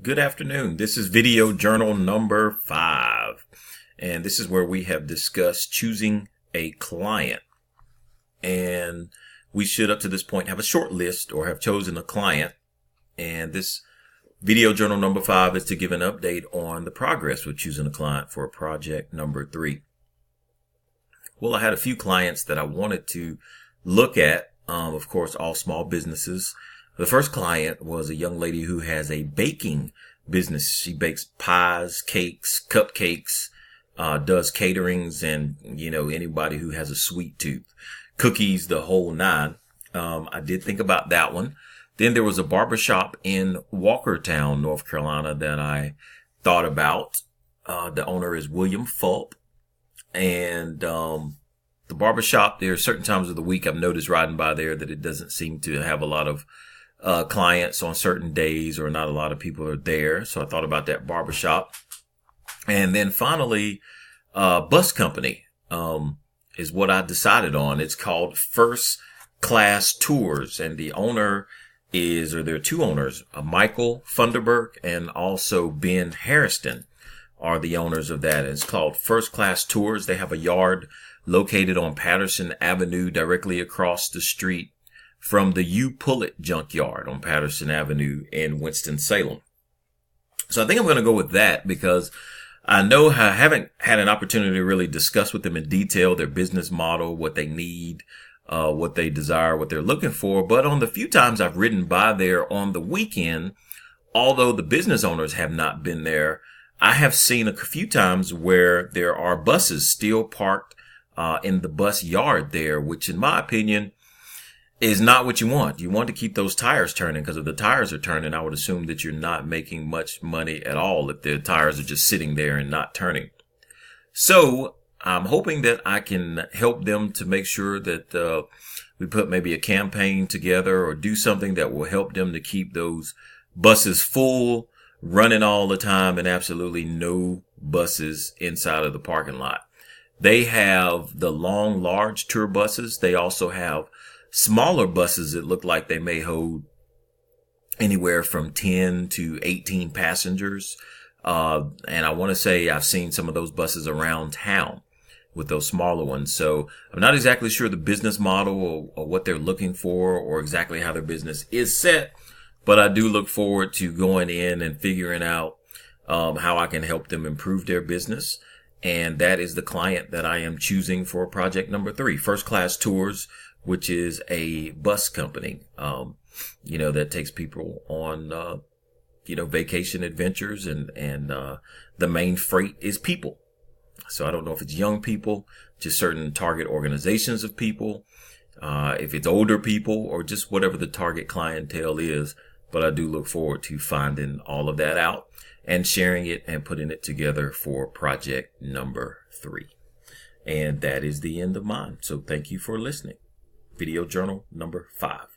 Good afternoon. This is video journal number 5. And this is where we have discussed choosing a client. And we should, up to this point, have a short list or have chosen a client. And this video journal number 5 is to give an update on the progress with choosing a client for project number 3. Well, I had a few clients that I wanted to look at. Of course, all small businesses. The first client was a young lady who has a baking business. She bakes pies, cakes, cupcakes, does caterings, and, anybody who has a sweet tooth, cookies, the whole nine. I did think about that one. Then there was a barbershop in Walkertown, North Carolina that I thought about. The owner is William Fulp. And, the barbershop, there are certain times of the week I've noticed riding by there that it doesn't seem to have a lot of clients on certain days, or not a lot of people are there. So I thought about that barbershop. And then finally, bus company, is what I decided on. It's called First Class Tours, and the owner there are two owners, Michael Funderburk and also Ben Harrison are the owners of that. It's called First Class Tours. They have a yard located on Patterson Avenue, directly across the street from the U Pullet Junkyard on Patterson Avenue in Winston-Salem. So I think I'm going to go with that because I haven't had an opportunity to really discuss with them in detail their business model, what they need, what they desire, what they're looking for. But on the few times I've ridden by there on the weekend, although the business owners have not been there, I have seen a few times where there are buses still parked in the bus yard there, which in my opinion is not what you want. You want to keep those tires turning, because if the tires are turning, I would assume that you're not making much money at all if the tires are just sitting there and not turning. So I'm hoping that I can help them to make sure that we put maybe a campaign together or do something that will help them to keep those buses full, running all the time, and absolutely no buses inside of the parking lot. They have the long, large tour buses. They also have smaller buses that look like they may hold anywhere from 10 to 18 passengers. And I want to say I've seen some of those buses around town with those smaller ones. So I'm not exactly sure the business model or what they're looking for or exactly how their business is set. But I do look forward to going in and figuring out how I can help them improve their business. And that is the client that I am choosing for project number 3, First Class Tours, which is a bus company, that takes people on, vacation adventures, and the main freight is people. So I don't know if it's young people, just certain target organizations of people, if it's older people, or just whatever the target clientele is. But I do look forward to finding all of that out and sharing it and putting it together for project number 3. And that is the end of mine. So thank you for listening. Video journal number 5.